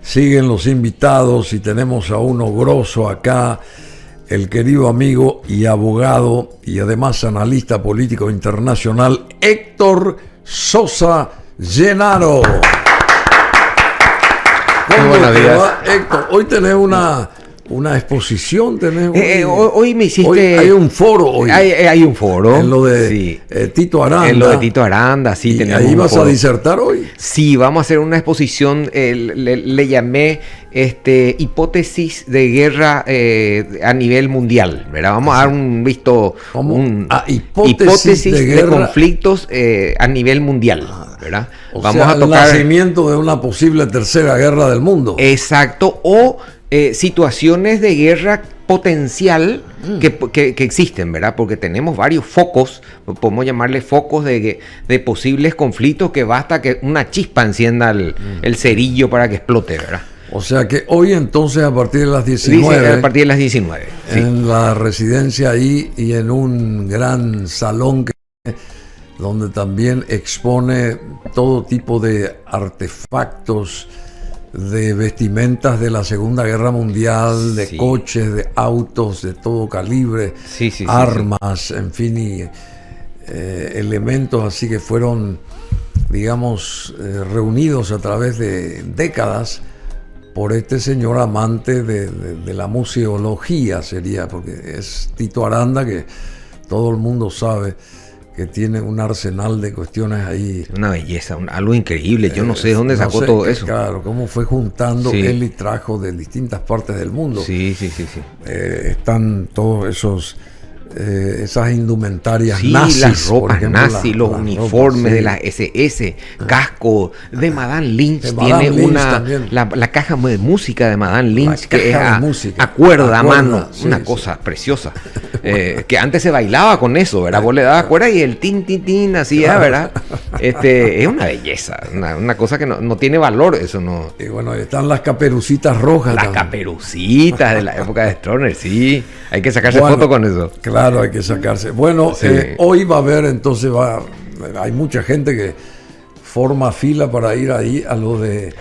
siguen los invitados y tenemos a uno grosso acá, el querido amigo y abogado y además analista político internacional, Héctor Sosa Genaro. Buenos días, Héctor. Hoy tenés una exposición, tenés hoy me hiciste... Hoy hay un foro hoy. Hay un foro. En lo de sí. Tito Aranda. En lo de Tito Aranda, sí. ¿Y tenemos ahí un vas foro. a disertar hoy? Sí, vamos a hacer una exposición, le llamé hipótesis de guerra a nivel mundial, ¿verdad? Vamos a dar un visto... hipótesis de conflictos a nivel mundial, ¿verdad? Vamos a tocar el nacimiento de una posible tercera guerra del mundo. Exacto, o... situaciones de guerra potencial que existen, ¿verdad? Porque tenemos varios focos, podemos llamarle focos de posibles conflictos que basta que una chispa encienda el cerillo para que explote, ¿verdad? O sea que hoy entonces a partir de las 19... a partir de las 19. En la residencia ahí y en un gran salón donde también expone todo tipo de artefactos, de vestimentas de la Segunda Guerra Mundial, de coches, de autos de todo calibre, armas, en fin, y elementos así que fueron, digamos, reunidos a través de décadas por este señor amante de la museología, sería, porque es Tito Aranda, que todo el mundo sabe que tiene un arsenal de cuestiones ahí. Una belleza, algo increíble. Yo no sé de dónde sacó todo eso. Claro, cómo fue juntando él y trajo de distintas partes del mundo. Sí. Están todos esas indumentarias nazis, las ropas nazis, los uniformes de la SS, casco de Madame Lynch, tiene la caja de música de Madame Lynch, que es a cuerda, a mano, una cosa preciosa, que antes se bailaba con eso, ¿verdad? Vos le dabas cuerda y el tin, tin, tin, así, ¿verdad? Es una belleza, una cosa que no tiene valor, eso no. Y bueno, están las caperucitas rojas. Las caperucitas de la época de Stroessner, sí, hay que sacarse foto con eso. Claro, hay que sacarse. Bueno, hoy va a haber, entonces hay mucha gente que forma fila para ir ahí a lo de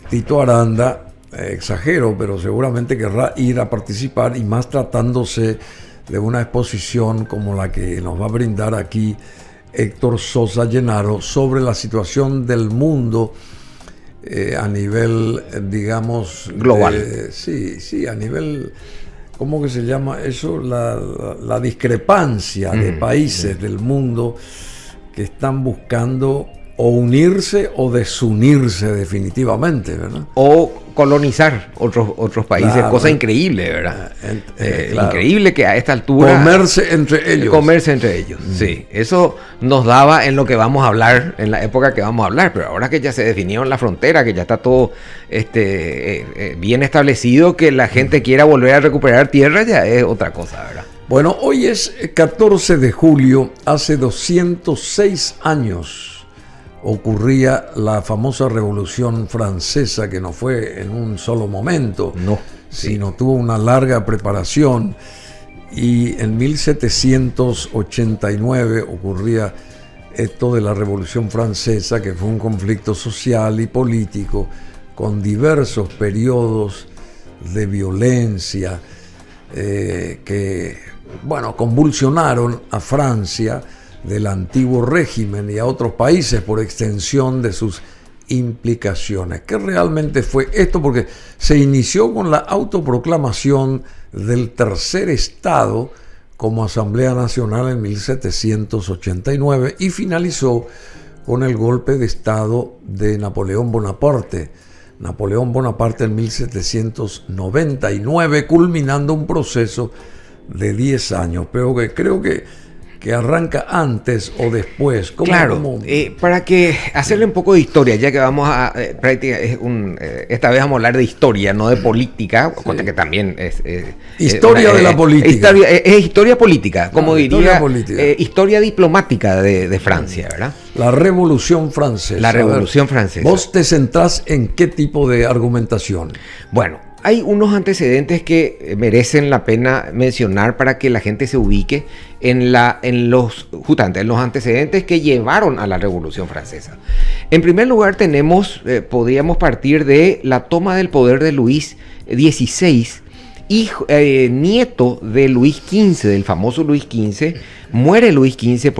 Tito Aranda. Exagero, pero seguramente querrá ir a participar, y más tratándose de una exposición como la que nos va a brindar aquí Héctor Sosa Genaro sobre la situación del mundo a nivel, digamos, global. Sí, a nivel... ¿Cómo que se llama eso? La discrepancia de países del mundo que están buscando o unirse o desunirse definitivamente, ¿verdad? O colonizar otros países, claro, cosa increíble, ¿verdad? Claro. Increíble que a esta altura... Comerse entre ellos. Sí. Eso nos daba en lo que vamos a hablar, en la época que vamos a hablar, pero ahora que ya se definieron la frontera, que ya está todo bien establecido, que la gente quiera volver a recuperar tierra, ya es otra cosa, ¿verdad? Bueno, hoy es 14 de julio, hace 206 años ocurría la famosa Revolución Francesa, que no fue en un solo momento, sino tuvo una larga preparación, y en 1789 ocurría esto de la Revolución Francesa, que fue un conflicto social y político con diversos periodos de violencia que, convulsionaron a Francia del antiguo régimen y a otros países por extensión de sus implicaciones. ¿Qué realmente fue esto? Porque se inició con la autoproclamación del tercer Estado como Asamblea Nacional en 1789 y finalizó con el golpe de Estado de Napoleón Bonaparte. Napoleón Bonaparte en 1799, culminando un proceso de 10 años, pero que creo que arranca antes o después. Para que hacerle un poco de historia, ya que vamos a practicar, esta vez vamos a hablar de historia, no de política, que también es historia de la política. Es historia política, como diría, historia diplomática de Francia, ¿verdad? La Revolución Francesa. La Revolución Francesa. ¿Vos te centrás en qué tipo de argumentación? Bueno, hay unos antecedentes que merecen la pena mencionar para que la gente se ubique justamente en los antecedentes que llevaron a la Revolución Francesa. En primer lugar podríamos partir de la toma del poder de Luis XVI, nieto de Luis XV, del famoso Luis XV. Muere Luis XV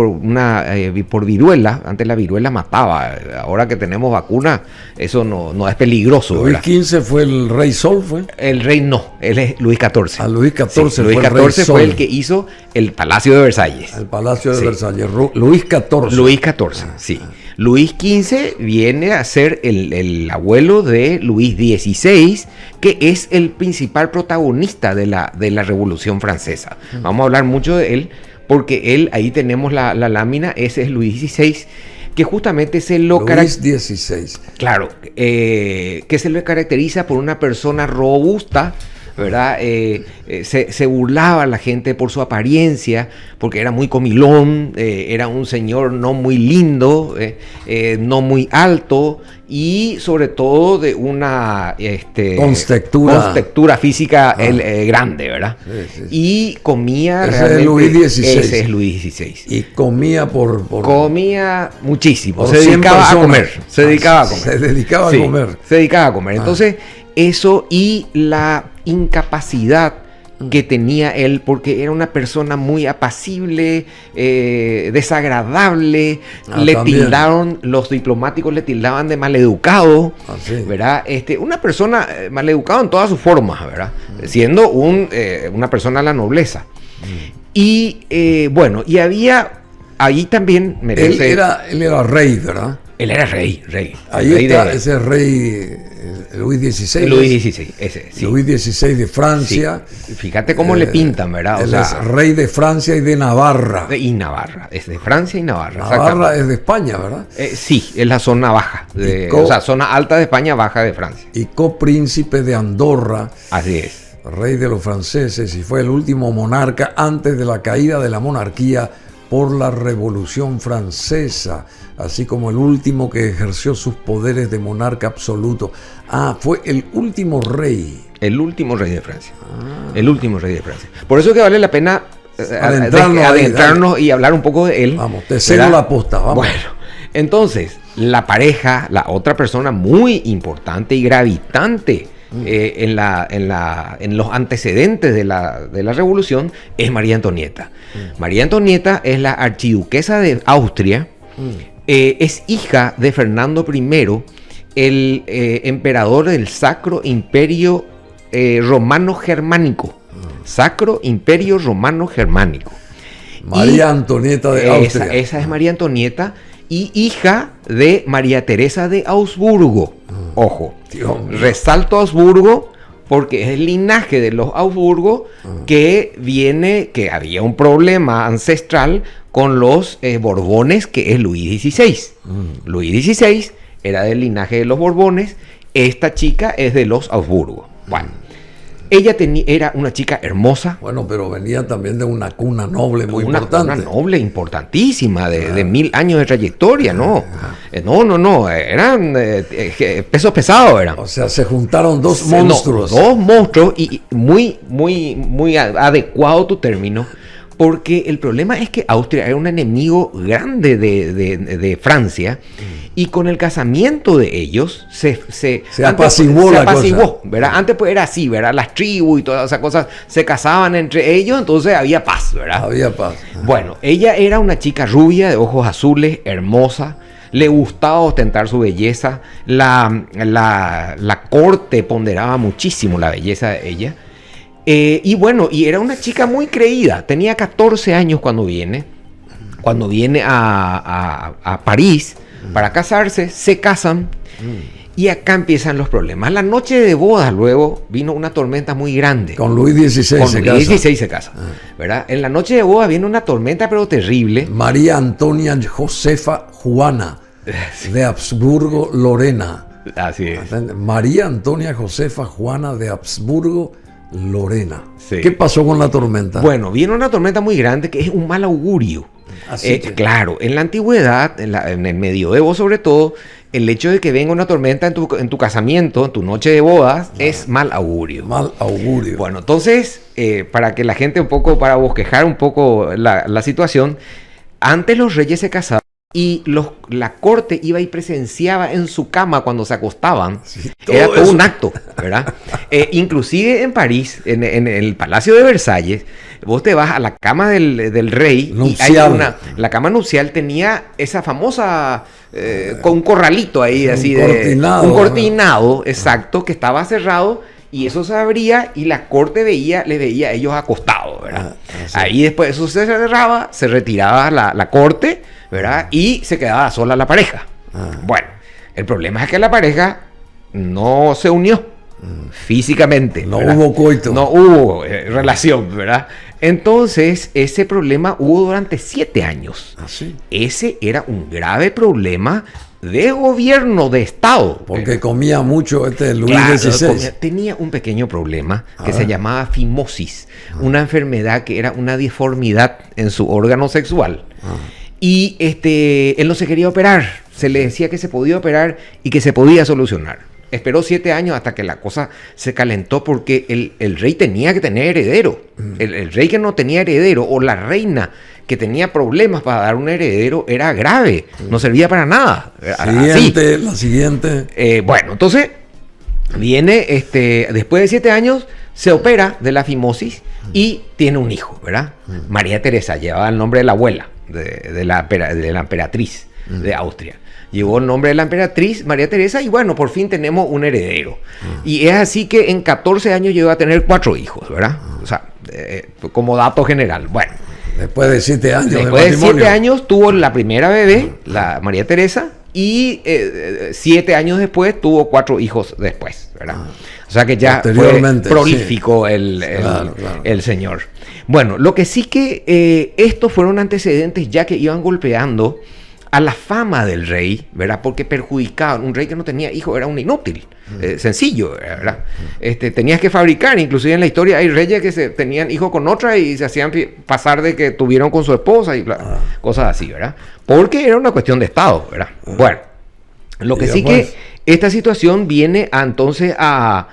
por viruela. Antes la viruela mataba. Ahora que tenemos vacuna, eso no es peligroso. Luis XV fue el rey Sol, ¿fue? El rey no, él es Luis XIV. Luis XIV sí, Luis XIV fue el que hizo el Palacio de Versalles. El Palacio de Versalles. Luis XIV. Luis XIV, sí. Luis XV viene a ser el abuelo de Luis XVI, que es el principal protagonista de la Revolución Francesa. Vamos a hablar mucho de él, porque ahí tenemos la lámina, ese es Luis XVI, que justamente Luis XVI. Claro, que se le caracteriza por una persona robusta, ¿verdad? Se burlaba a la gente por su apariencia, porque era muy comilón, era un señor no muy lindo, no muy alto, y sobre todo de una constextura física grande, ¿verdad? Sí. Y comía ese es Luis XVI. Ese es Luis XVI. Y comía comía muchísimo, se dedicaba a comer. Se dedicaba a comer. Entonces, eso y la incapacidad que tenía él, porque era una persona muy apacible, desagradable, los diplomáticos le tildaban de maleducado, ¿verdad? Una persona maleducado en todas sus formas, ¿verdad? Siendo una persona de la nobleza. Y bueno, y había, ahí también merece... Él era rey, ¿verdad? Él era rey. Ahí está ese rey... Luis XVI. Luis XVI, ese, sí. Luis XVI de Francia. Sí. Fíjate cómo le pintan, ¿verdad? Él es rey de Francia y de Navarra. Navarra, es de Francia y Navarra. Navarra es de España, ¿verdad? Sí, es la zona baja, zona alta de España, baja de Francia. Y copríncipe de Andorra. Así es. Rey de los franceses y fue el último monarca antes de la caída de la monarquía por la Revolución Francesa, así como el último que ejerció sus poderes de monarca absoluto. Fue el último rey. El último rey de Francia. El último rey de Francia. Por eso que vale la pena adentrarnos y hablar un poco de él. Vamos, te cedo la posta, vamos. Bueno, entonces, la pareja, la otra persona muy importante y gravitante en los antecedentes de la revolución es María Antonieta. María Antonieta es la archiduquesa de Austria, es hija de Fernando I, el emperador del Sacro Imperio Romano Germánico. Sacro Imperio Romano Germánico. María Antonieta de Austria. Esa es María Antonieta, y hija de María Teresa de Augsburgo. Ojo, resalto Augsburgo porque es el linaje de los Augsburgo que había un problema ancestral con los Borbones, que es Luis XVI. Luis XVI era del linaje de los Borbones, esta chica es de los Augsburgo. Bueno, ella era una chica hermosa. Bueno, pero venía también de una cuna noble muy importante. Una noble importantísima, de 1000 años de trayectoria, ¿no? No, eran pesos pesados, eran. O sea, se juntaron dos monstruos. Dos monstruos y muy adecuado tu término, porque el problema es que Austria era un enemigo grande de Francia, y con el casamiento de ellos se apaciguó la cosa, ¿verdad? Antes pues era así, ¿verdad? Las tribus y todas esas cosas se casaban entre ellos, entonces había paz, ¿verdad? Había paz. Bueno, ella era una chica rubia, de ojos azules, hermosa. Le gustaba ostentar su belleza. La corte ponderaba muchísimo la belleza de ella. Y bueno, y era una chica muy creída. Tenía 14 años cuando viene a París para casarse. Se casan y acá empiezan los problemas. La noche de bodas luego vino una tormenta muy grande. Con Luis XVI se casa. ¿Verdad? En la noche de bodas viene una tormenta pero terrible. María Antonia Josefa Juana de Habsburgo Lorena. Así es. María Antonia Josefa Juana de Habsburgo Lorena. Sí. ¿Qué pasó con la tormenta? Bueno, viene una tormenta muy grande que es un mal augurio. Claro, en la antigüedad, en el medioevo sobre todo, el hecho de que venga una tormenta en tu casamiento, en tu noche de bodas, es mal augurio. Mal augurio. Bueno, entonces, para que la gente para bosquejar un poco la situación, antes los reyes se casaban y la corte iba y presenciaba en su cama cuando se acostaban. Sí, era todo un acto, ¿verdad? Inclusive en París, en el Palacio de Versalles, vos te vas a la cama del rey nupcial. Y la cama nupcial tenía esa famosa con un corralito ahí, así un cortinado, exacto, que estaba cerrado. Y eso se abría y la corte les veía a ellos acostados, ¿verdad? Ahí después eso se cerraba, se retiraba la corte, ¿verdad? Y se quedaba sola la pareja. Bueno, el problema es que la pareja no se unió físicamente. No hubo coito. No hubo relación, ¿verdad? Entonces, ese problema hubo durante 7 años. ¿Sí? Ese era un grave problema de gobierno, de Estado. Porque comía mucho Luis XVI. Tenía un pequeño problema que se llamaba fimosis, una enfermedad que era una deformidad en su órgano sexual. Y él no se quería operar, se le decía que se podía operar y que se podía solucionar. Esperó 7 años hasta que la cosa se calentó porque el rey tenía que tener heredero. El rey que no tenía heredero o la reina que tenía problemas para dar un heredero era grave, no servía para nada. La siguiente. Bueno, entonces viene, después de 7 años, se opera de la fimosis y tiene un hijo, ¿verdad? María Teresa, llevaba el nombre de la abuela, de la emperatriz de Austria. Llevó el nombre de la emperatriz María Teresa y bueno, por fin tenemos un heredero. Y es así que en 14 años llegó a tener 4 hijos, ¿verdad? O sea, como dato general. Bueno. Después de 7 años Después de 7 años tuvo la primera bebé, la María Teresa, y 7 años después tuvo 4 hijos después, ¿verdad? O sea que ya fue prolífico el señor. Bueno, lo que sí que estos fueron antecedentes ya que iban golpeando a la fama del rey, ¿verdad? Porque perjudicaban. Un rey que no tenía hijos era un inútil, sencillo, ¿verdad? Tenías que fabricar, inclusive en la historia hay reyes que tenían hijos con otra y se hacían pasar de que tuvieron con su esposa y cosas así, ¿verdad? Porque era una cuestión de Estado, ¿verdad? Bueno, lo que sí que esta situación viene entonces a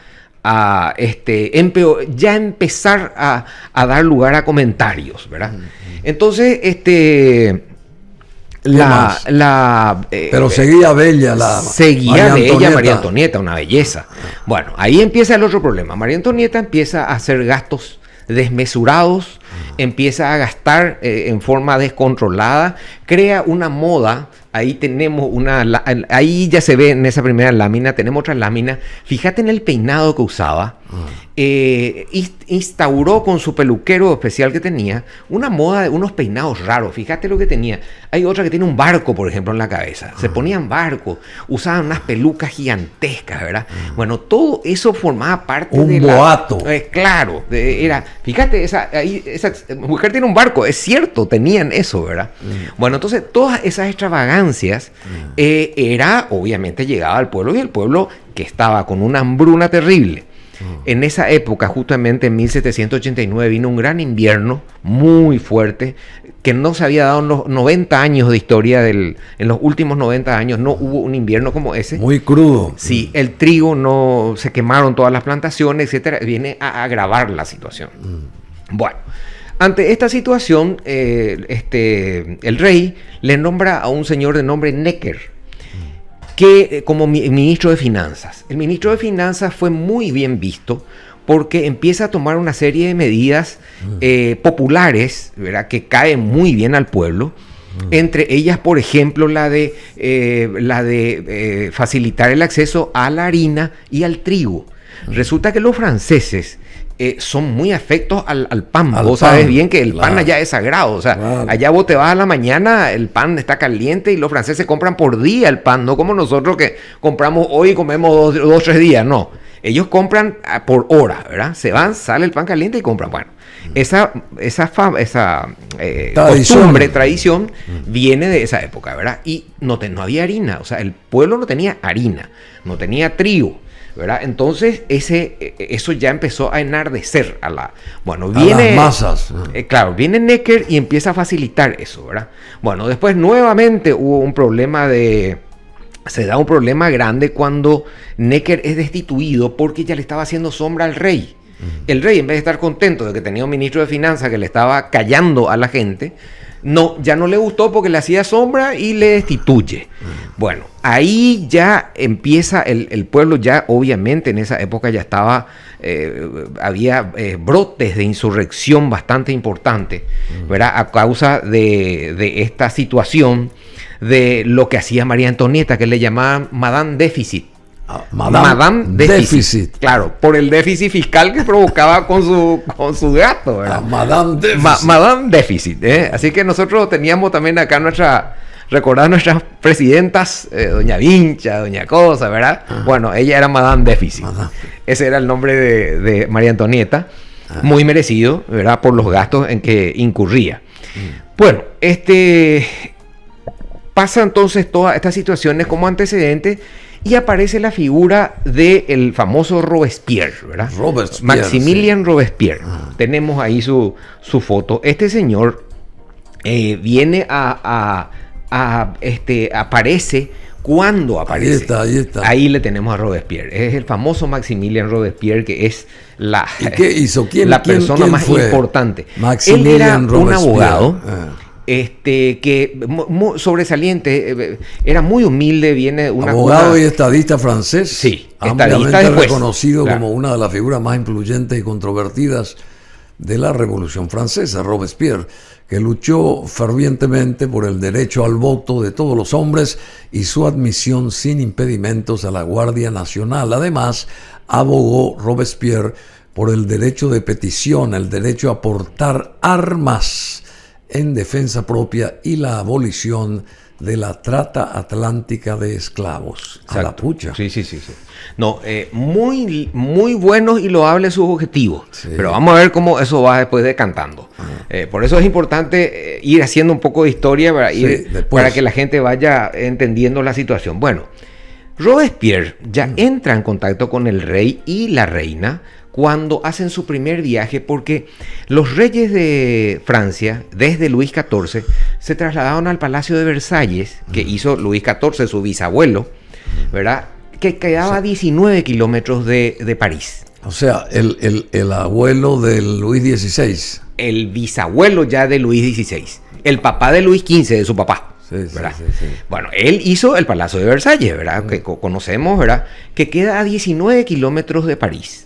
empezar a dar lugar a comentarios, ¿verdad? Entonces, pero seguía bella seguía bella María Antonieta, una belleza. Bueno, ahí empieza el otro problema. María Antonieta empieza a hacer gastos desmesurados, empieza a gastar en forma descontrolada, crea una moda. Ahí tenemos ahí ya se ve en esa primera lámina, tenemos otra lámina. Fíjate en el peinado que usaba. Instauró con su peluquero especial que tenía una moda de unos peinados raros. Fíjate lo que tenía. Hay otra que tiene un barco, por ejemplo, en la cabeza. Se ponían barcos, usaban unas pelucas gigantescas, ¿verdad? Bueno, todo eso formaba parte de un boato. Claro, fíjate, esa mujer tiene un barco, es cierto, tenían eso, ¿verdad? Bueno, entonces todas esas extravagancias era, obviamente, llegaba al pueblo y el pueblo que estaba con una hambruna terrible. En esa época, justamente en 1789, vino un gran invierno muy fuerte que no se había dado en los 90 años de historia. En los últimos 90 años no hubo un invierno como ese. Muy crudo. Sí, el trigo se quemaron todas las plantaciones, etcétera. Viene a agravar la situación. Bueno, ante esta situación, el rey le nombra a un señor de nombre Necker, que como ministro de Finanzas. El ministro de Finanzas fue muy bien visto porque empieza a tomar una serie de medidas populares, ¿verdad?, que caen muy bien al pueblo. Entre ellas, por ejemplo, la de facilitar el acceso a la harina y al trigo. Resulta que los franceses son muy afectos al pan. Vos sabés bien que el pan allá es sagrado. O sea, allá vos te vas a la mañana, el pan está caliente y los franceses compran por día el pan. No como nosotros que compramos hoy y comemos 2 o 3 días. No. Ellos compran por hora, ¿verdad? Se van, sale el pan caliente y compran. Bueno, esa tradición viene de esa época, ¿verdad? Y no había harina. O sea, el pueblo no tenía harina, no tenía trigo. ¿verdad? Entonces eso ya empezó a enardecer a las masas. Claro, viene Necker y empieza a facilitar eso, ¿verdad? Bueno, después nuevamente se da un problema grande cuando Necker es destituido porque ya le estaba haciendo sombra al rey. El rey, en vez de estar contento de que tenía un ministro de finanzas que le estaba callando a la gente, ya no le gustó porque le hacía sombra y le destituye. Bueno, ahí ya empieza el pueblo, ya obviamente en esa época ya estaba, había brotes de insurrección bastante importantes, ¿verdad? A causa de esta situación de lo que hacía María Antonieta, que le llamaban Madame Déficit. Madame Déficit. Claro, por el déficit fiscal que provocaba con su gasto, ¿verdad? Madame Déficit. Madame Déficit, ¿eh? Así que nosotros teníamos también acá recordar nuestras presidentas, doña Vincha, doña Cosa, ¿verdad? Bueno, ella era Madame Déficit. Ese era el nombre de María Antonieta, muy merecido, ¿verdad? Por los gastos en que incurría. Bueno, pasa entonces todas estas situaciones como antecedentes y aparece la figura del famoso Robespierre, ¿verdad? Maximilien Robespierre. Tenemos ahí su foto. Este señor viene aparece cuando aparece. Ahí está. Ahí le tenemos a Robespierre. Es el famoso Maximilien Robespierre, que es ¿Qué hizo? la persona más importante. Él era un abogado. Que sobresaliente, era muy humilde, viene de una abogado y estadista francés, sí, ampliamente reconocido como una de las figuras más influyentes y controvertidas de la Revolución Francesa, Robespierre, que luchó fervientemente por el derecho al voto de todos los hombres y su admisión sin impedimentos a la Guardia Nacional. Además, abogó Robespierre por el derecho de petición, el derecho a portar armas en defensa propia y la abolición de la trata atlántica de esclavos. Exacto. A la pucha. Sí. No, muy, muy buenos y loables sus objetivos. Sí. Pero vamos a ver cómo eso va después decantando. Por eso es importante ir haciendo un poco de historia para que la gente vaya entendiendo la situación. Bueno, Robespierre ya entra en contacto con el rey y la reina cuando hacen su primer viaje, porque los reyes de Francia, desde Luis XIV, se trasladaron al Palacio de Versalles, que hizo Luis XIV, su bisabuelo, ¿verdad? Que quedaba a 19 kilómetros de París. O sea, el abuelo de Luis XVI. El bisabuelo ya de Luis XVI. El papá de Luis XV, de su papá. ¿verdad? Sí. Bueno, él hizo el Palacio de Versalles, ¿verdad? Que conocemos, ¿verdad? Que queda a 19 kilómetros de París.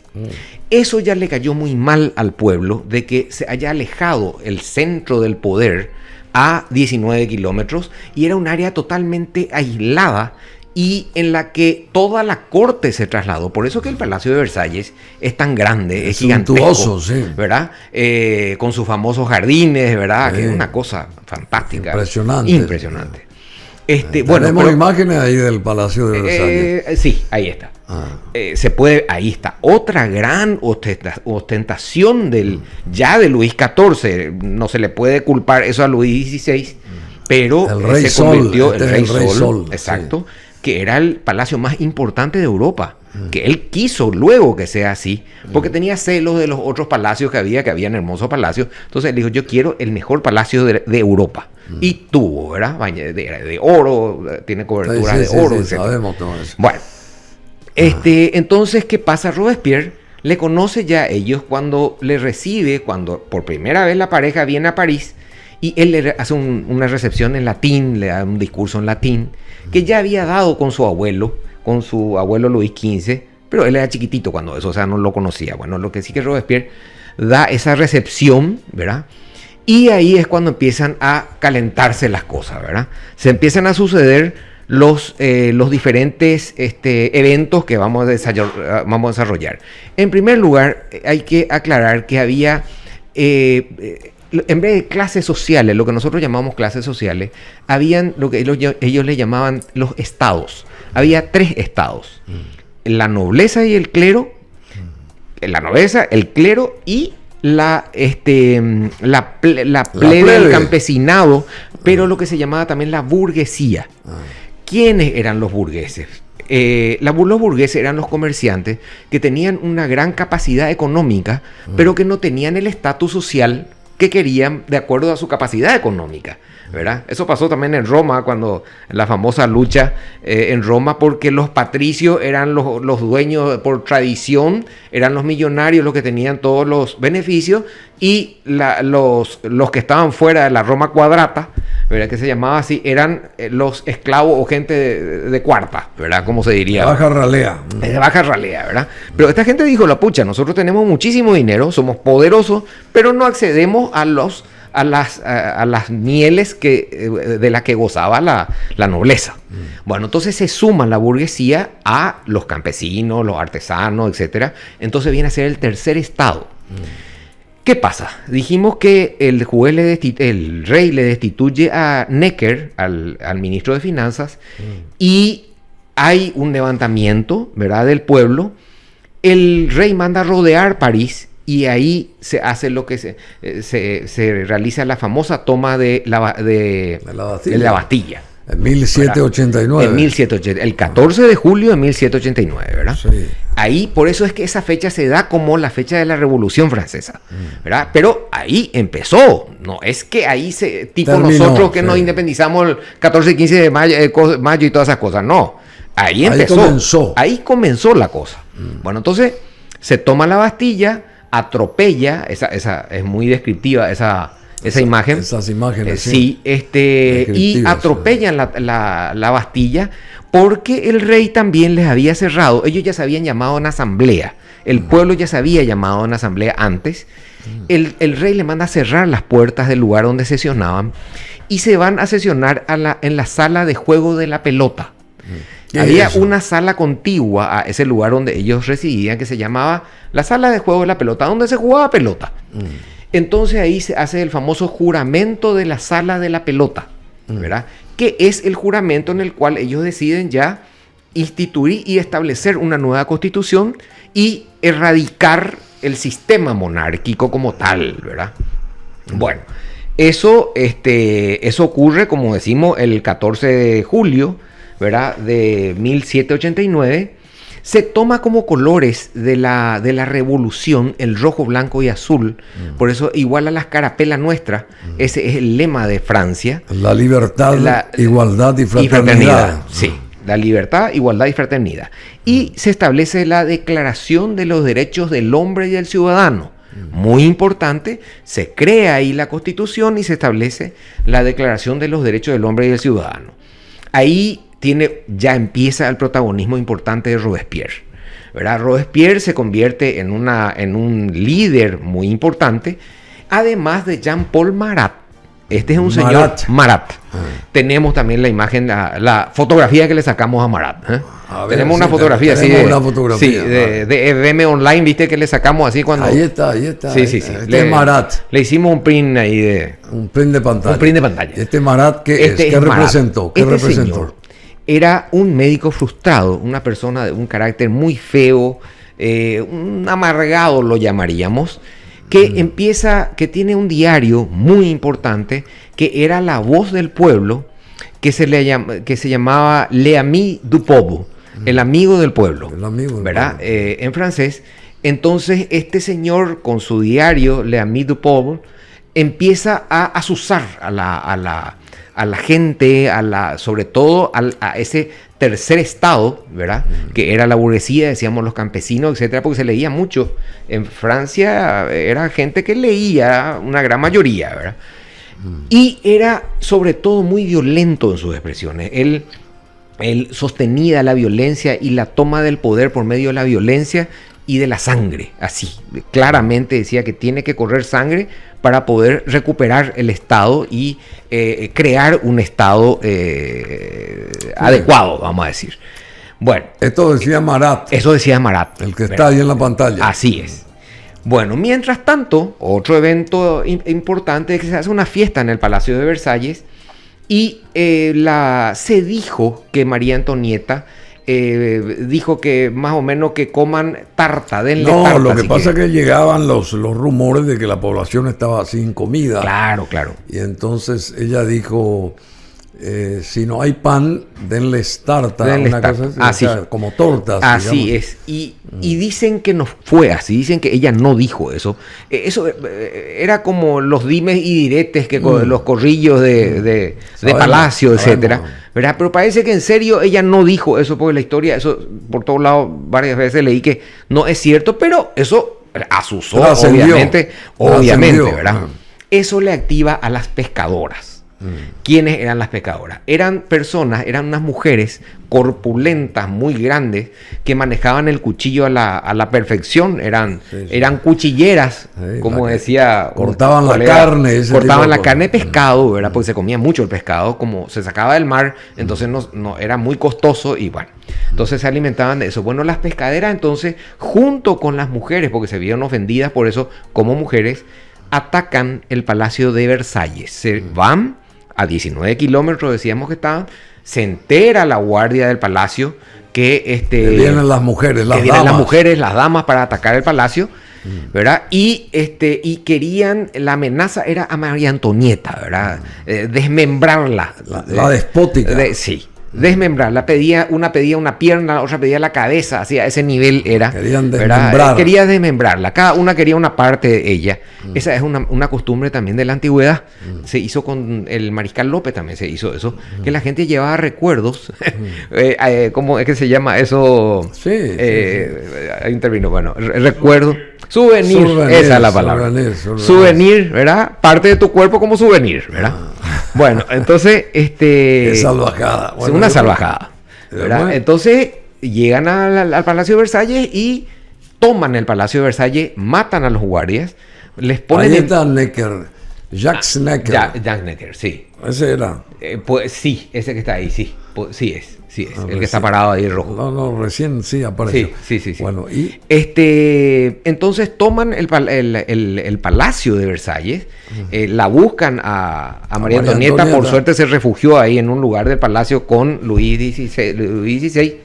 Eso ya le cayó muy mal al pueblo de que se haya alejado el centro del poder a 19 kilómetros y era un área totalmente aislada y en la que toda la corte se trasladó. Por eso que el Palacio de Versalles es tan grande, es gigantesco, sí, ¿verdad? Con sus famosos jardines, ¿verdad? Sí. Que es una cosa fantástica. Impresionante. Tenemos imágenes ahí del Palacio de Versalles. Sí, ahí está. Ahí está. Otra gran ostentación ya de Luis XIV. No se le puede culpar eso a Luis XVI, pero se convirtió el Rey Sol. Exacto. Sí. Que era el palacio más importante de Europa, que él quiso luego que sea así, porque tenía celos de los otros palacios que habían hermosos palacios. Entonces él dijo, yo quiero el mejor palacio de Europa. Y tuvo, ¿verdad? De oro, tiene cobertura de oro. Sí, sabemos todo eso. Bueno, entonces, ¿qué pasa? Robespierre le conoce ya a ellos cuando le recibe, cuando por primera vez la pareja viene a París, y él le hace una recepción en latín, le da un discurso en latín, que ya había dado con su abuelo Luis XV, pero él era chiquitito cuando eso, o sea, no lo conocía. Bueno, lo que sí que Robespierre da esa recepción, ¿verdad? Y ahí es cuando empiezan a calentarse las cosas, ¿verdad? Se empiezan a suceder los diferentes eventos que vamos a desarrollar. En primer lugar, hay que aclarar que había... en vez de clases sociales, lo que nosotros llamamos clases sociales, habían lo que ellos le llamaban los estados. Había 3 estados: la nobleza y el clero, la nobleza, el clero y la plebe, el campesinado, pero lo que se llamaba también la burguesía. ¿Quiénes eran los burgueses? los burgueses eran los comerciantes que tenían una gran capacidad económica, pero que no tenían el estatus social que querían de acuerdo a su capacidad económica, ¿verdad? Eso pasó también en Roma, cuando en la famosa lucha en Roma, porque los patricios eran los dueños por tradición, eran los millonarios los que tenían todos los beneficios, y los que estaban fuera de la Roma cuadrata, ¿verdad? Que se llamaba así, eran los esclavos o gente de cuarta, ¿verdad? Como se diría. De baja ralea. De baja ralea, ¿verdad? Pero esta gente dijo, la pucha, nosotros tenemos muchísimo dinero, somos poderosos, pero no accedemos a las mieles de las que gozaba la nobleza. Bueno, entonces se suma la burguesía a los campesinos, los artesanos, etcétera. Entonces viene a ser el tercer estado. ¿Qué pasa? Dijimos que el rey le destituye a Necker, al ministro de Finanzas, y hay un levantamiento, ¿verdad?, del pueblo. El rey manda a rodear París y ahí se hace lo que se realiza la famosa toma de la Bastilla. En 1789. En 1789, el 14 de julio de 1789, ¿verdad? Sí. Ahí, por eso es que esa fecha se da como la fecha de la Revolución Francesa, ¿verdad? Pero ahí empezó, no es que ahí tipo terminó, nosotros que nos independizamos el 14 y 15 de mayo y todas esas cosas, no. Ahí empezó. Ahí comenzó la cosa. Bueno, entonces se toma la Bastilla, atropella, esa es muy descriptiva esa imagen. Esas imágenes. Sí, y atropellan la Bastilla, porque el rey también les había cerrado. Ellos ya se habían llamado a una asamblea. El pueblo ya se había llamado a una asamblea antes. El rey le manda a cerrar las puertas del lugar donde sesionaban y se van a sesionar en la sala de juego de la pelota. Había una sala contigua a ese lugar donde ellos residían que se llamaba la sala de juego de la pelota, donde se jugaba pelota. Entonces ahí se hace el famoso juramento de la sala de la pelota, ¿verdad? Que es el juramento en el cual ellos deciden ya instituir y establecer una nueva constitución y erradicar el sistema monárquico como tal, ¿verdad? Bueno, eso ocurre, como decimos, el 14 de julio, ¿verdad?, de 1789. Se toma como colores de la revolución el rojo, blanco y azul. Por eso, igual a las carapelas nuestras, ese es el lema de Francia. La libertad, igualdad y fraternidad. Sí, la libertad, igualdad y fraternidad. Y se establece la Declaración de los Derechos del Hombre y del Ciudadano. Muy importante, se crea ahí la Constitución y se establece la Declaración de los Derechos del Hombre y del Ciudadano. Ahí ya empieza el protagonismo importante de Robespierre, ¿verdad? Robespierre se convierte en un líder muy importante, además de Jean-Paul Marat. Este es un señor Marat. Tenemos también la imagen, la fotografía que le sacamos a Marat. Tenemos una fotografía así de VM Online, viste, que le sacamos así cuando. Ahí está. Sí. Este Marat. Le hicimos un print ahí de. Un print de pantalla. Un print de pantalla. Este Marat, ¿qué representó? ¿Qué representó? Señor era un médico frustrado, una persona de un carácter muy feo, un amargado lo llamaríamos, que tiene un diario muy importante, que era la voz del pueblo, que se llamaba Le Ami du Peuple, el amigo del pueblo, ¿verdad? En francés. Entonces este señor, con su diario Le Ami du Peuple, empieza a azuzar a la gente, sobre todo a ese tercer estado, ¿verdad? Que era la burguesía, decíamos los campesinos, etcétera, porque se leía mucho. En Francia era gente que leía, una gran mayoría, ¿verdad? Y era sobre todo muy violento en sus expresiones. Él sostenía la violencia y la toma del poder por medio de la violencia y de la sangre, así. Claramente decía que tiene que correr sangre para poder recuperar el Estado y crear un Estado adecuado, vamos a decir. Bueno. Esto decía Marat. Eso decía Marat. El que está ahí en la pantalla. Así es. Bueno, mientras tanto, otro evento importante es que se hace una fiesta en el Palacio de Versalles y se dijo que María Antonieta dijo que más o menos que coman tarta, denle tarta. No, lo que pasa es que llegaban los rumores de que la población estaba sin comida. Claro. Y entonces ella dijo, si no hay pan, denles tarta, una cosa así, o sea, como tortas. Así digamos. es. Y dicen que no fue así, dicen que ella no dijo eso. Eso era como los dimes y diretes, que los corrillos de Palacio, etcétera, ¿verdad? Pero parece que en serio ella no dijo eso, porque la historia, eso por todos lados varias veces leí que no es cierto, pero eso asusó, obviamente, ¿verdad? Eso le activa a las pescadoras. ¿Quiénes eran las pescadoras? Eran unas mujeres corpulentas, muy grandes, que manejaban el cuchillo a la perfección. Eran cuchilleras, como decía. Cortaban la carne. Cortaban la carne de pescado, ¿verdad? Porque se comía mucho el pescado, como se sacaba del mar, entonces no era muy costoso y bueno. Entonces se alimentaban de eso. Bueno, las pescaderas entonces, junto con las mujeres, porque se vieron ofendidas por eso como mujeres, atacan el Palacio de Versalles. Se van a 19 kilómetros, decíamos que estaban, se entera la guardia del palacio que vienen las mujeres, las damas para atacar el palacio, ¿verdad? Y querían, la amenaza era a María Antonieta, ¿verdad? Desmembrarla. La despótica. Sí. Desmembrarla, una pedía una pierna, la otra pedía la cabeza, así a ese nivel era. Querían desmembrar. Quería desmembrarla, cada una quería una parte de ella. Esa es una costumbre también de la antigüedad. Se hizo con el mariscal López, también se hizo eso, que la gente llevaba recuerdos. ¿Cómo es que se llama eso? Sí. Intervino, bueno, recuerdo. Souvenir, esa es la palabra. Souvenir, ¿verdad? Parte de tu cuerpo como souvenir, ¿verdad? Bueno, entonces, Qué salvajada. Bueno, una salvajada, ¿verdad? Bueno. Entonces, llegan al Palacio de Versalles y toman el Palacio de Versalles, matan a los guardias, les ponen... Ahí está Necker, Jacques Necker. Jack Necker, sí. Ese era. Pues sí, ese que está ahí, sí. Sí es, el que está parado ahí rojo. No, recién sí apareció. Sí. Bueno, y... entonces toman el Palacio de Versalles, la buscan a María Antonieta, por suerte se refugió ahí en un lugar del palacio con Luis XVI,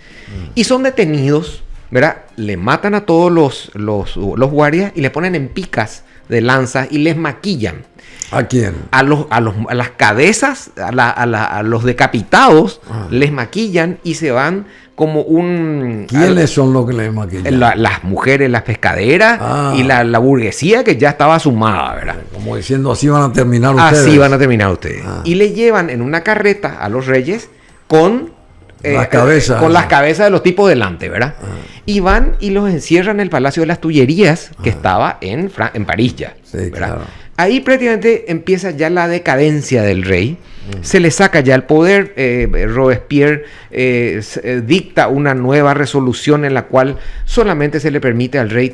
y son detenidos, ¿verdad? Le matan a todos los guardias y le ponen en picas de lanza y les maquillan. ¿A quién? A las cabezas, a los decapitados, les maquillan y se van como un... ¿Quiénes son los que les maquillan? Las mujeres, las pescaderas y la burguesía que ya estaba sumada, ¿verdad? Como diciendo, así van a terminar ustedes. Así van a terminar ustedes. Y le llevan en una carreta a los reyes con... las cabezas. Con las cabezas de los tipos delante, ¿verdad? Y van y los encierran en el Palacio de las Tullerías, que estaba en París ya, sí, ¿verdad? Claro. Ahí prácticamente empieza ya la decadencia del rey. Se le saca ya el poder. Robespierre dicta una nueva resolución en la cual solamente se le permite al rey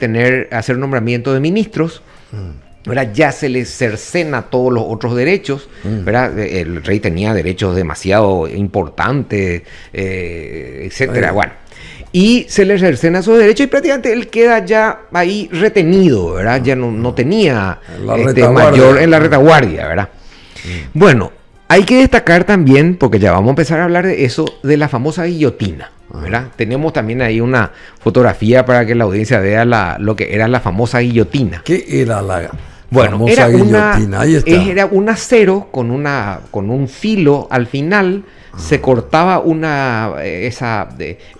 hacer nombramiento de ministros. ¿Verdad? Ya se le cercena todos los otros derechos, ¿verdad? El rey tenía derechos demasiado importantes, etcétera. Bueno, y se le cercena esos derechos y prácticamente él queda ya ahí retenido, ¿verdad? Ya no tenía mayor en la retaguardia, ¿verdad? Bueno, hay que destacar también, porque ya vamos a empezar a hablar de eso, de la famosa guillotina, ¿verdad? Tenemos también ahí una fotografía para que la audiencia vea lo que era la famosa guillotina. ¿Qué era la famosa era guillotina? Ahí está. Era un acero con un filo al final. Se cortaba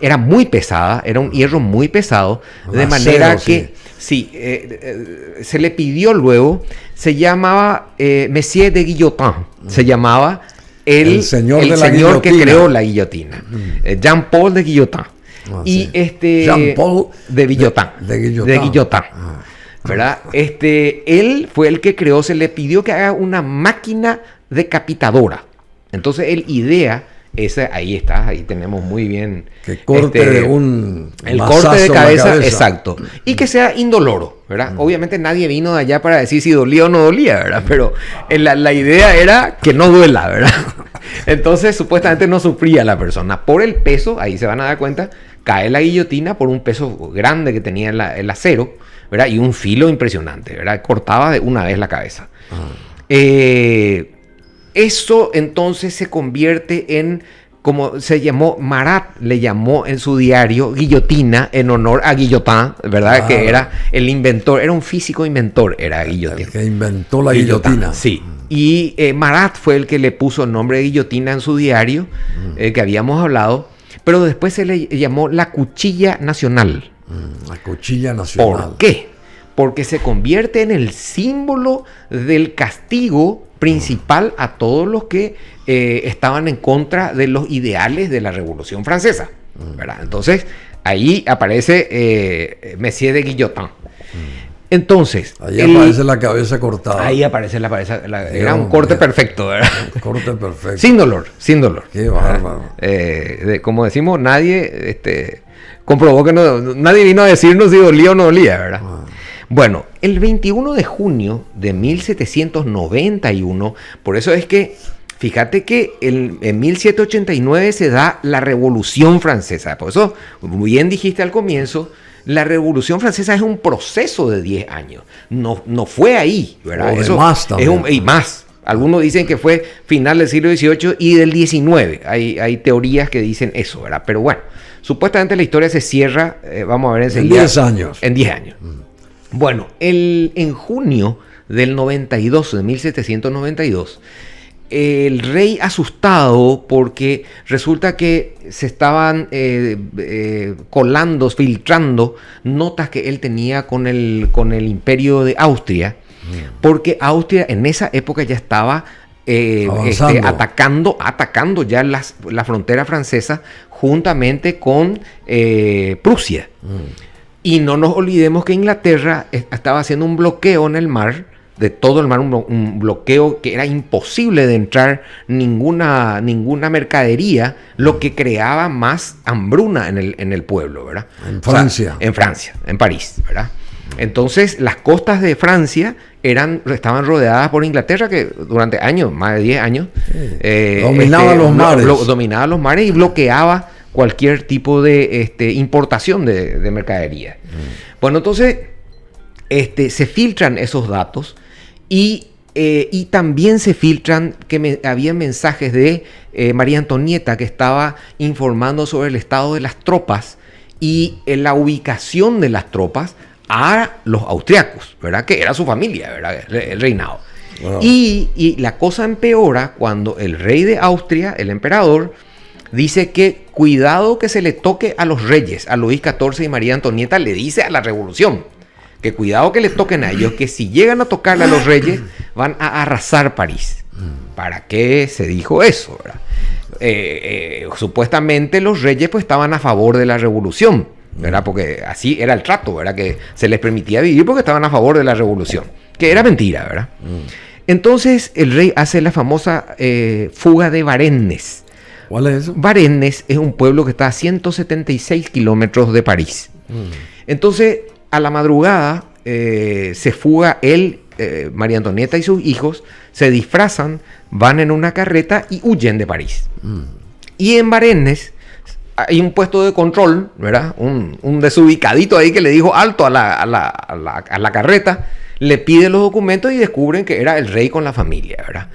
era muy pesada, era un hierro muy pesado, de manera que se le pidió luego, se llamaba Monsieur de Guillotin, se llamaba el señor que creó la guillotina, Jean-Paul de Guillotin, Jean-Paul de Guillotin, ¿verdad? Él fue el que creó, se le pidió que haga una máquina decapitadora. Entonces él idea, ahí tenemos muy bien. Que corte el corte de cabeza, exacto. Y que sea indoloro, ¿verdad? Obviamente nadie vino de allá para decir si dolía o no dolía, ¿verdad? Pero la idea era que no duela, ¿verdad? Entonces supuestamente no sufría la persona. Por el peso, ahí se van a dar cuenta, cae la guillotina por un peso grande que tenía el acero, ¿verdad? Y un filo impresionante, ¿verdad? Cortaba de una vez la cabeza. Eso entonces se convierte en, como se llamó, Marat le llamó en su diario guillotina en honor a Guillotin, ¿verdad? Que era el inventor, era un físico inventor, era Guillotin. El que inventó la guillotina. Sí. Y Marat fue el que le puso el nombre de guillotina en su diario, que habíamos hablado, pero después se le llamó la cuchilla nacional. La cuchilla nacional. ¿Por qué? Porque se convierte en el símbolo del castigo principal a todos los que estaban en contra de los ideales de la Revolución Francesa, ¿verdad? Entonces, ahí aparece Messier de Guillotin. Entonces, ahí aparece la cabeza cortada. Ahí aparece la cabeza. Era un corte perfecto, ¿verdad? Un corte perfecto. Sin dolor, sin dolor. Qué bárbaro. Como decimos, nadie comprobó que nadie vino a decirnos si dolía o no dolía, ¿verdad? Bueno, el 21 de junio de 1791, por eso es que, fíjate que en 1789 se da la Revolución Francesa. Por eso, muy bien dijiste al comienzo, la Revolución Francesa es un proceso de 10 años. No fue ahí, ¿verdad? Eso más también. Y más. Algunos dicen que fue final del siglo XVIII y del XIX. Hay teorías que dicen eso, ¿verdad? Pero bueno, supuestamente la historia se cierra, vamos a ver enseguida. En 10 años. En 10 años. Bueno, en junio del 92, de 1792, el rey asustado porque resulta que se estaban filtrando notas que él tenía con el imperio de Austria, porque Austria en esa época ya estaba atacando ya la frontera francesa juntamente con Prusia. Y no nos olvidemos que Inglaterra estaba haciendo un bloqueo en el mar, de todo el mar, un bloqueo que era imposible de entrar ninguna mercadería, lo que creaba más hambruna en el pueblo, ¿verdad? En Francia. O sea, en Francia, en París, ¿verdad? Entonces, las costas de Francia estaban rodeadas por Inglaterra, que durante años, más de 10 años, dominaba los mares. Dominaba los mares y bloqueaba cualquier tipo de importación de mercadería. Bueno, entonces se filtran esos datos y también se filtran que había mensajes de María Antonieta, que estaba informando sobre el estado de las tropas y la ubicación de las tropas a los austriacos, ¿verdad? Que era su familia, ¿verdad? El reinado. Wow. Y la cosa empeora cuando el rey de Austria, el emperador, dice que cuidado que se le toque a los reyes, a Luis XIV y María Antonieta, le dice a la revolución, que cuidado que le toquen a ellos, que si llegan a tocarle a los reyes, van a arrasar París. ¿Para qué se dijo eso, verdad? Supuestamente los reyes pues estaban a favor de la revolución, ¿verdad? Porque así era el trato, ¿verdad? Que se les permitía vivir porque estaban a favor de la revolución, que era mentira, ¿verdad? Entonces el rey hace la famosa fuga de Varennes. ¿Cuál es eso? Varennes es un pueblo que está a 176 kilómetros de París. Entonces, a la madrugada se fuga él, María Antonieta y sus hijos, se disfrazan, van en una carreta y huyen de París. Y en Varennes hay un puesto de control, ¿verdad? Un desubicadito ahí que le dijo alto a la carreta, le pide los documentos y descubren que era el rey con la familia, ¿verdad?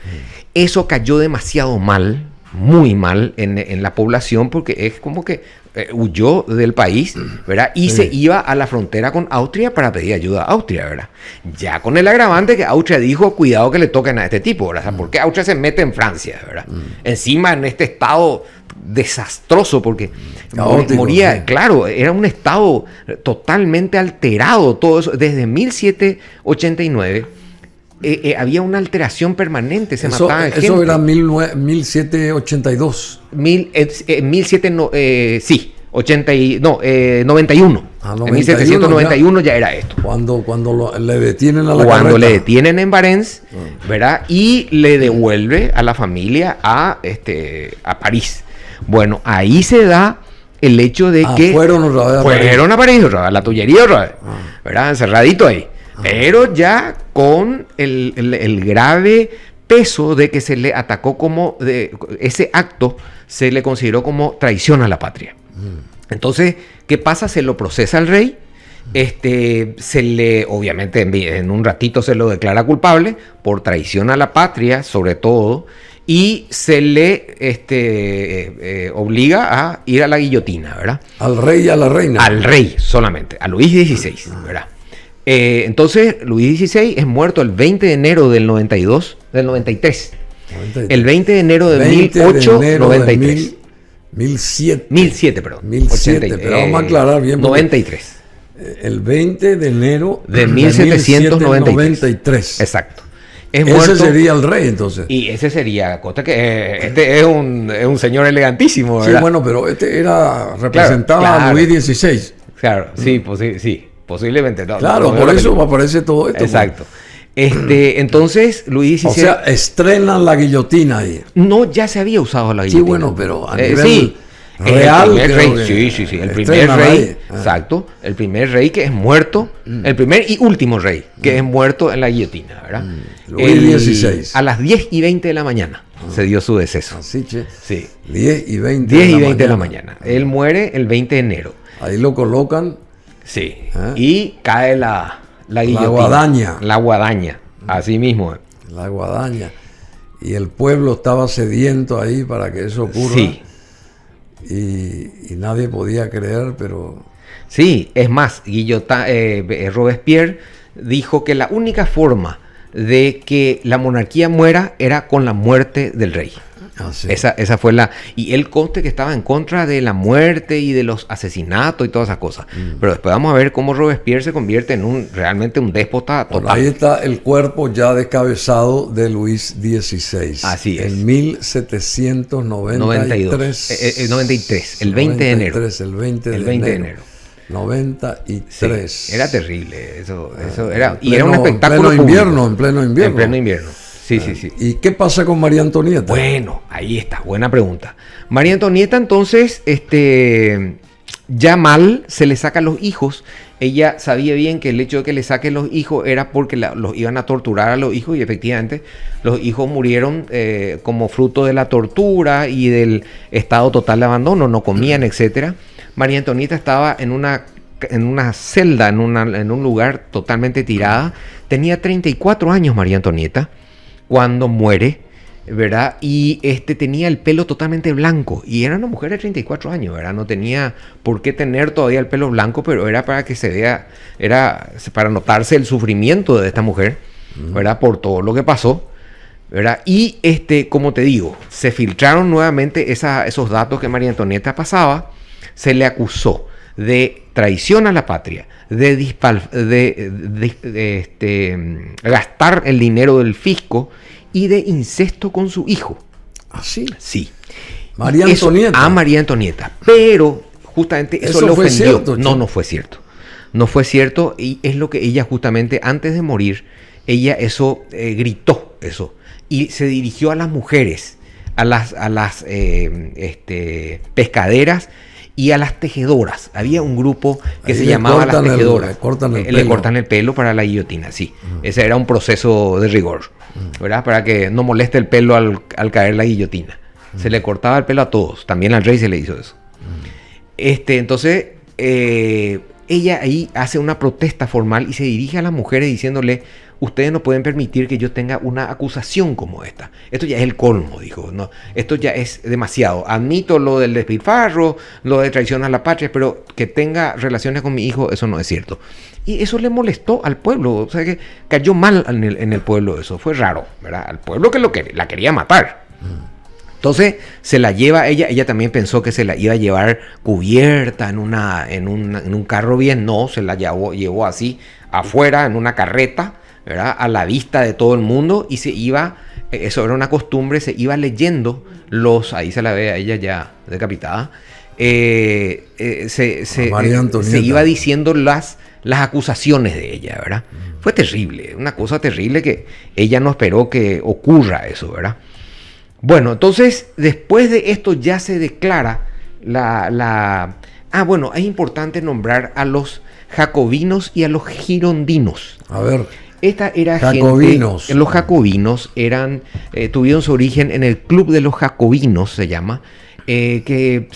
Eso cayó demasiado mal, muy mal en la población, porque es como que huyó del país, ¿verdad? Y se iba a la frontera con Austria para pedir ayuda a Austria, ¿verdad? Ya con el agravante que Austria dijo, cuidado que le toquen a este tipo, ¿verdad? O sea, ¿por qué Austria se mete en Francia, ¿verdad? Encima en este estado desastroso, porque moría, sí. Claro, era un estado totalmente alterado, todo eso, desde 1789. Había una alteración permanente, se mataban gente. Eso era 1782. 91. En 1791 ya era esto. Cuando le detienen a la Cuando carreta. le detienen en Varennes, ¿verdad? Y le devuelve a la familia a París. Bueno, ahí se da el hecho de que fueron a París, a la Tullería otra vez, ¿verdad? Encerradito ahí. Pero ya con el grave peso de que se le atacó ese acto se le consideró como traición a la patria. Entonces, ¿qué pasa? Se lo procesa al rey, obviamente en un ratito se lo declara culpable por traición a la patria, sobre todo, y se le obliga a ir a la guillotina, ¿verdad? Al rey y a la reina. Al rey solamente, a Luis XVI, ¿verdad? Entonces, Luis XVI es muerto el 20 de enero del 93. El 20 de enero de 1893. 1007, perdón. 1007, pero vamos a aclarar bien. 93. El 20 de enero de 1793. Exacto. Ese sería el rey, entonces. Y ese sería, cosa que este es un señor elegantísimo, ¿verdad? Sí, bueno, pero este representaba a Luis XVI. Claro, sí, posiblemente. No, claro, por eso aparece todo esto. Exacto. Entonces, Luis XVI... O sea, estrenan la guillotina ahí. No, ya se había usado la guillotina. Sí, bueno, pero a nivel real... El primer rey, sí. El primer rey, exacto. El primer rey que es muerto. El primer y último rey que es muerto en la guillotina, ¿verdad? Luis XVI. A las 10:20 de la mañana se dio su deceso. Así, che. Sí. 10:20 de la mañana. Él muere el 20 de enero. Ahí lo colocan. Sí. Y cae la guillotina. La guadaña. Así mismo. La guadaña. Y el pueblo estaba sediento ahí para que eso ocurra. Sí. Y nadie podía creer, pero... Sí, es más, Robespierre dijo que la única forma de que la monarquía muera era con la muerte del rey. Sí. Esa fue la... Y él conste que estaba en contra de la muerte y de los asesinatos y todas esas cosas. Pero después vamos a ver cómo Robespierre se convierte en realmente un déspota total. Bueno, ahí está el cuerpo ya descabezado de Luis XVI. Así es. En 1793. 93, el 20 de enero. El 20 de enero. 93. Sí, era terrible. Eso era. Y era un espectáculo en pleno invierno. En pleno invierno. Sí. ¿Y qué pasa con María Antonieta? Bueno, ahí está, buena pregunta. María Antonieta, entonces, ya mal se le sacan los hijos. Ella sabía bien que el hecho de que le saquen los hijos era porque los iban a torturar a los hijos, y efectivamente los hijos murieron como fruto de la tortura y del estado total de abandono, no comían, etcétera. María Antonieta estaba en una celda, en un lugar totalmente tirada. Tenía 34 años María Antonieta cuando muere, ¿verdad? Y tenía el pelo totalmente blanco. Y era una mujer de 34 años, ¿verdad? No tenía por qué tener todavía el pelo blanco, pero era para que se vea, era para notarse el sufrimiento de esta mujer, ¿verdad? Por todo lo que pasó, ¿verdad? Y como te digo, se filtraron nuevamente esos datos que María Antonieta pasaba. Se le acusó de traición a la patria, de gastar el dinero del fisco y de incesto con su hijo. ¿Ah, sí? Sí. María Antonieta. A María Antonieta. Pero justamente eso le ofendió. Cierto, no fue cierto. No fue cierto, y es lo que ella justamente antes de morir, ella gritó eso. Y se dirigió a las mujeres, a las pescaderas y a las tejedoras. Había un grupo que se llamaba las tejedoras. Le cortan el pelo para la guillotina, sí. Ese era un proceso de rigor, ¿verdad? Para que no moleste el pelo al caer la guillotina. Se le cortaba el pelo a todos. También al rey se le hizo eso. Entonces, ella ahí hace una protesta formal y se dirige a las mujeres diciéndole: ustedes no pueden permitir que yo tenga una acusación como esta. Esto ya es el colmo, dijo. No, esto ya es demasiado. Admito lo del despilfarro, lo de traición a la patria, pero que tenga relaciones con mi hijo, eso no es cierto. Y eso le molestó al pueblo. O sea, que cayó mal en el pueblo eso. Fue raro, ¿verdad? Al pueblo que la quería matar. Entonces se la lleva ella también pensó que se la iba a llevar cubierta en un carro bien. No, se la llevó así afuera en una carreta, ¿verdad? A la vista de todo el mundo, y se iba, eso era una costumbre, se iba leyendo ahí se la ve a ella ya decapitada, se iba diciendo las acusaciones de ella, ¿verdad? Fue terrible, una cosa terrible que ella no esperó que ocurra eso, ¿verdad? Bueno, entonces después de esto ya se declara bueno, es importante nombrar a los jacobinos y a los girondinos. A ver. Esta era jacobinos. Los jacobinos tuvieron su origen en el Club de los Jacobinos, se llama, que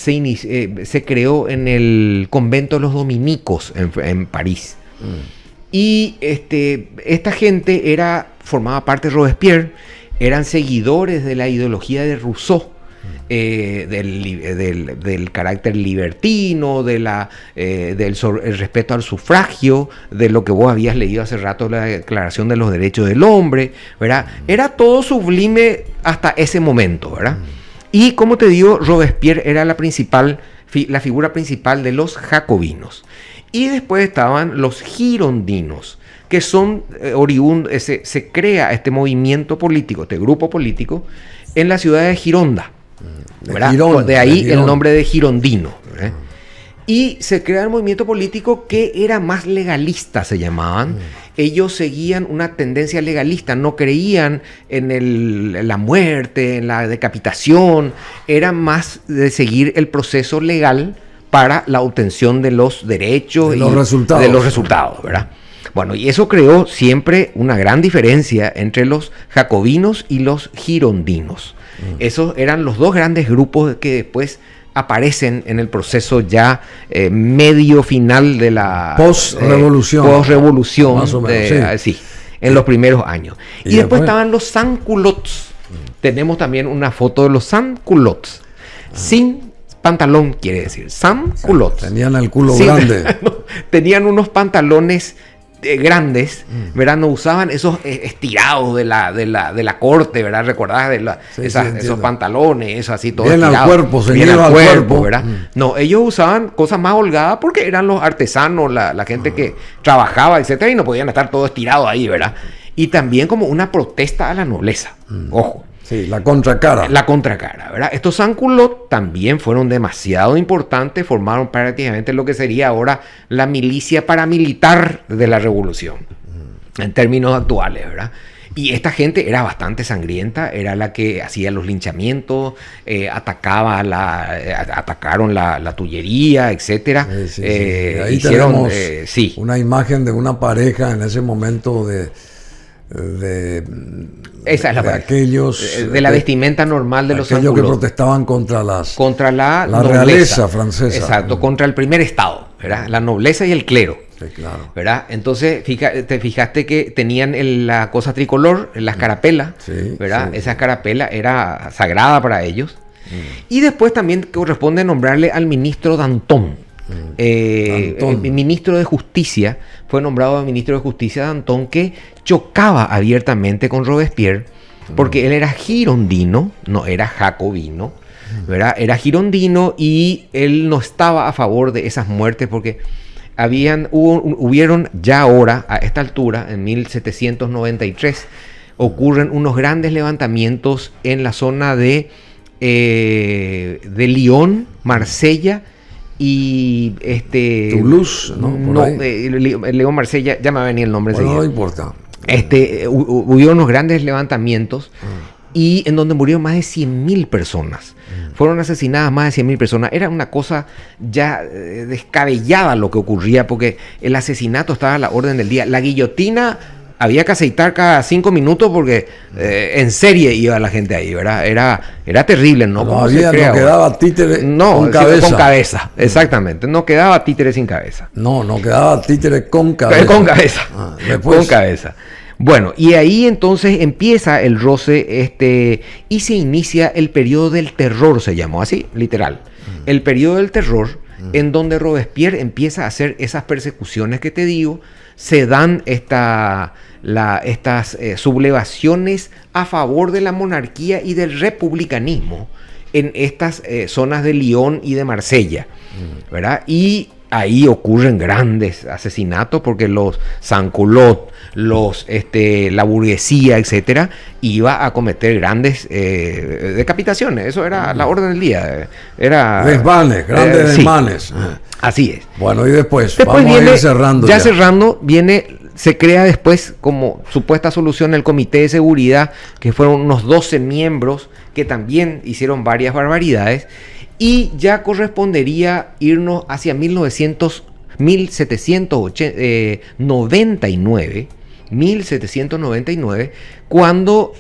se creó en el convento de los dominicos en París. Y esta gente formaba parte de Robespierre, eran seguidores de la ideología de Rousseau, del carácter libertino, el respeto al sufragio, de lo que vos habías leído hace rato, la Declaración de los Derechos del Hombre, ¿verdad? Era todo sublime hasta ese momento, ¿verdad? Y como te digo, Robespierre era la figura principal de los jacobinos. Y después estaban los girondinos, que son oriundos, se crea este movimiento político, este grupo político, en la ciudad de Gironda. De ahí el nombre de girondino. Y se crea el movimiento político que era más legalista, se llamaban. Ellos seguían una tendencia legalista, no creían en la muerte, en la decapitación, era más de seguir el proceso legal para la obtención de los derechos de los resultados, ¿verdad? Bueno, y eso creó siempre una gran diferencia entre los jacobinos y los girondinos. Esos eran los dos grandes grupos que después aparecen en el proceso ya medio final de la post-revolución. Más o menos, sí, en los primeros años. Y después estaban los sans-culottes. Tenemos también una foto de los sans-culottes. Sin pantalón, quiere decir. Sans-culottes. Tenían el culo grande. Tenían unos pantalones grandes, ¿verdad? No usaban esos estirados de la corte, ¿verdad? ¿Recordás esos pantalones, eso así, todo bien estirado? Bien al cuerpo, ¿verdad? No, ellos usaban cosas más holgadas porque eran los artesanos, la gente que trabajaba, etcétera, y no podían estar todo estirado ahí, ¿verdad? Y también como una protesta a la nobleza, ojo. Sí, la contracara. La contracara, ¿verdad? Estos sans-culottes también fueron demasiado importantes, formaron prácticamente lo que sería ahora la milicia paramilitar de la revolución, en términos actuales, ¿verdad? Y esta gente era bastante sangrienta, era la que hacía los linchamientos, atacaron la tullería, etcétera. Sí. Ahí hicieron una imagen de una pareja en ese momento esa es la aquellos de la vestimenta normal de los aquellos que protestaban contra la realeza francesa. Exacto, contra el primer estado, ¿verdad? La nobleza y el clero. Sí, claro. ¿Verdad? Entonces, te fijaste que tenían la cosa tricolor, la escarapela, ¿verdad? Sí. Esa escarapela era sagrada para ellos. Y después también corresponde nombrarle al ministro Danton. El ministro de Justicia, fue nombrado ministro de Justicia Danton, que chocaba abiertamente con Robespierre, porque él era girondino, no era jacobino, ¿verdad? Era girondino y él no estaba a favor de esas muertes porque hubieron ya ahora, a esta altura, en 1793, ocurren unos grandes levantamientos en la zona de Lyon, Marsella y Toulouse, ¿no? León, Marsella, ya me va a venir el nombre. Bueno, no importa. Hubo unos grandes levantamientos y en donde murieron más de 100.000 personas. Fueron asesinadas más de 100.000 personas. Era una cosa ya descabellada lo que ocurría, porque el asesinato estaba a la orden del día. La guillotina había que aceitar cada 5 minutos porque en serie iba la gente ahí, ¿verdad? Era terrible, ¿no? No quedaba títere con cabeza. Con cabeza, exactamente. No quedaba títere sin cabeza. No quedaba títere con cabeza. Con cabeza. Con cabeza. Bueno, y ahí entonces empieza el roce y se inicia el periodo del terror, se llamó así, literal. El periodo del terror, en donde Robespierre empieza a hacer esas persecuciones que te digo, se dan estas sublevaciones a favor de la monarquía y del republicanismo en estas zonas de Lyon y de Marsella, ¿verdad? Y ahí ocurren grandes asesinatos porque los sans-culottes, la burguesía, etcétera, iba a cometer grandes decapitaciones. Eso era la orden del día. Era desmanes, grandes desmanes. Así es. Bueno, y después vamos a ir cerrando. Ya cerrando, se crea después como supuesta solución el Comité de Seguridad, que fueron unos 12 miembros que también hicieron varias barbaridades, y ya correspondería irnos hacia 1799, cuando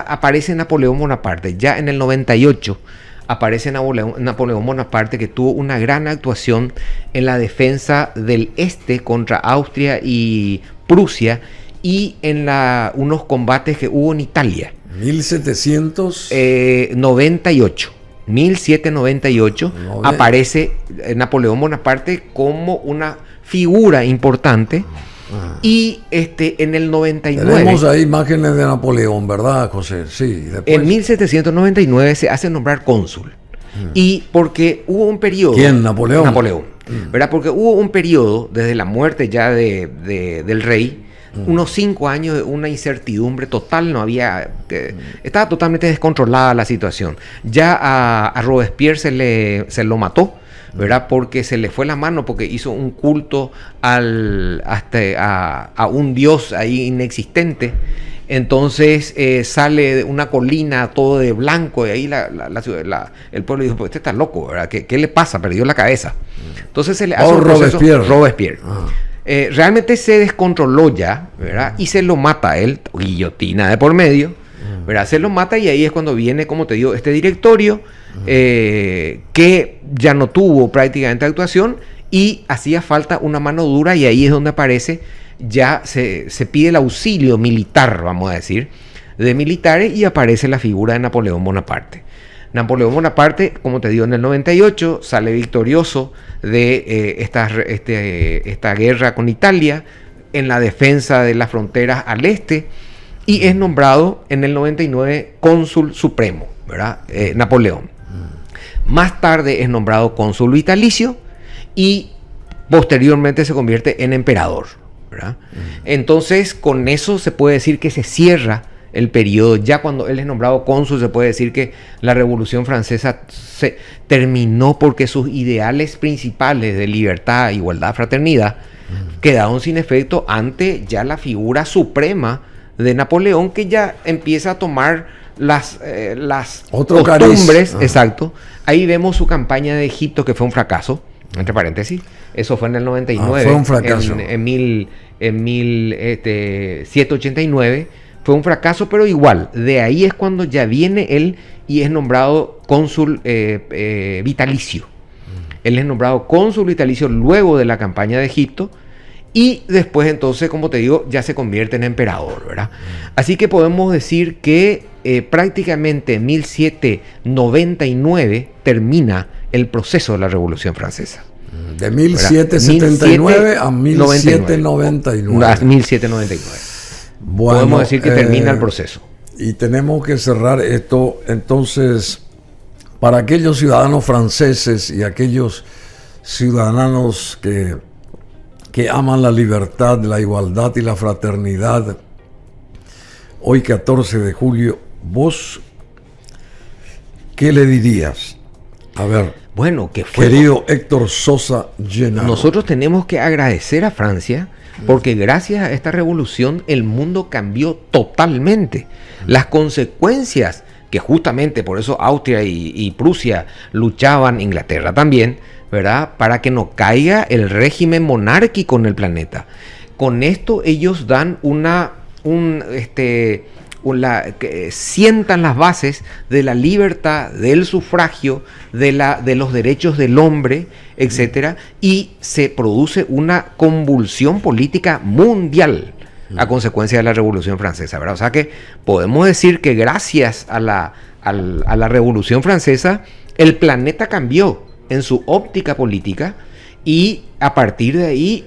aparece Napoleón Bonaparte. Ya en el 98 aparece Napoleón Bonaparte, que tuvo una gran actuación en la defensa del este contra Austria y Prusia, y en unos combates que hubo en Italia, 1798. 1798 aparece Napoleón Bonaparte como una figura importante. Y en el 99... Tenemos ahí imágenes de Napoleón, ¿verdad, José? Sí. Después, en 1799 se hace nombrar cónsul. Y porque hubo un periodo... ¿Quién? ¿Napoleón? Napoleón. ¿Verdad? Porque hubo un periodo, desde la muerte ya del rey, unos 5 años de una incertidumbre total, no había... estaba totalmente descontrolada la situación. Ya a Robespierre se lo mató, ¿verdad? Porque se le fue la mano, porque hizo un culto a un dios ahí inexistente. Entonces sale de una colina todo de blanco, y ahí el pueblo dijo: pues este está loco, ¿verdad? ¿Qué le pasa? Perdió la cabeza. Entonces se le hace un proceso. Robespierre. Realmente se descontroló ya, ¿verdad? Y se lo mata a él, guillotina de por medio, ¿verdad? Se lo mata, y ahí es cuando viene, como te digo, este directorio que ya no tuvo prácticamente actuación y hacía falta una mano dura, y ahí es donde aparece, ya se pide el auxilio militar, vamos a decir, de militares, y aparece la figura de Napoleón Bonaparte. Napoleón Bonaparte, como te digo, en el 98 sale victorioso de esta guerra con Italia en la defensa de las fronteras al este, y es nombrado en el 99 cónsul supremo, ¿verdad? Napoleón. Más tarde es nombrado cónsul vitalicio y posteriormente se convierte en emperador, ¿verdad? Entonces, con eso se puede decir que se cierra el periodo. Ya cuando él es nombrado cónsul, se puede decir que la Revolución Francesa se terminó, porque sus ideales principales de libertad, igualdad, fraternidad quedaron sin efecto ante ya la figura suprema de Napoleón, que ya empieza a tomar las costumbres. Exacto. Ahí vemos su campaña de Egipto, que fue un fracaso, entre paréntesis. Eso fue en el 99. Fue un fracaso. En 1789 fue un fracaso, pero igual, de ahí es cuando ya viene él y es nombrado cónsul vitalicio. Él es nombrado cónsul vitalicio luego de la campaña de Egipto, y después, entonces, como te digo, ya se convierte en emperador, ¿verdad? Así que podemos decir que prácticamente en 1799 termina el proceso de la Revolución Francesa. De 1779 a 1799. A 1799. Bueno, podemos decir que termina el proceso. Y tenemos que cerrar esto, entonces, para aquellos ciudadanos franceses y aquellos ciudadanos que aman la libertad, la igualdad y la fraternidad. Hoy 14 de julio, ¿vos qué le dirías? A ver, bueno, que fue, querido Héctor Sosa Genaro. Nosotros tenemos que agradecer a Francia, porque gracias a esta revolución el mundo cambió totalmente. Las consecuencias que justamente por eso Austria y Prusia luchaban, Inglaterra también, ¿verdad? Para que no caiga el régimen monárquico en el planeta. Con esto ellos dan sientan las bases de la libertad, del sufragio, de los derechos del hombre, etcétera, y se produce una convulsión política mundial a consecuencia de la Revolución Francesa, ¿verdad? O sea que podemos decir que gracias a la Revolución Francesa el planeta cambió en su óptica política, y a partir de ahí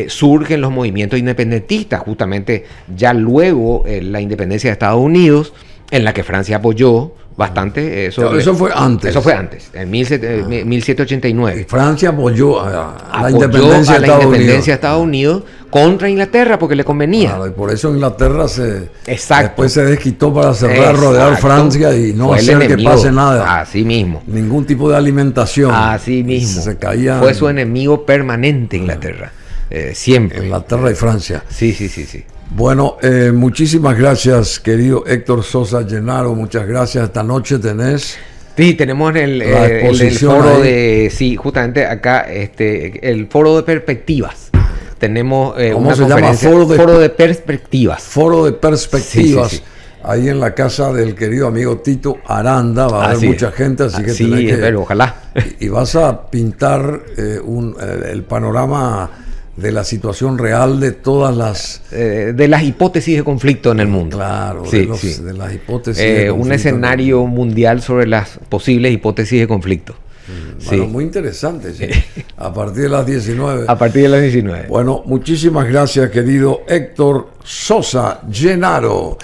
surgen los movimientos independentistas, justamente ya luego la independencia de Estados Unidos, en la que Francia apoyó bastante. Eso fue antes. Eso fue antes, en 1789. Y Francia apoyó a la independencia de Estados Unidos contra Inglaterra, porque le convenía. Claro, y por eso Inglaterra después se desquitó para cerrar, rodear Francia y no hacer que pase nada. Así mismo. Ningún tipo de alimentación. Así mismo. Se caía. Fue su enemigo permanente Inglaterra. Siempre. Inglaterra y Francia. Sí. Bueno, muchísimas gracias, querido Héctor Sosa Genaro. Muchas gracias. Esta noche tenés... Sí, tenemos el foro ahí. Justamente acá, el foro de perspectivas. Tenemos ¿cómo se llama? Foro de perspectivas. Foro de perspectivas. Sí. Ahí en la casa del querido amigo Tito Aranda va a haber mucha gente, así que tenés que... pero ojalá. Y vas a pintar el panorama de la situación real de todas las... de las hipótesis de conflicto en el mundo. Claro, sí, de las hipótesis de conflicto. Un escenario mundial sobre las posibles hipótesis de conflicto. Bueno, muy interesante, sí. A partir de las 19. A partir de las 19. Bueno, muchísimas gracias, querido Héctor Sosa Llenaro.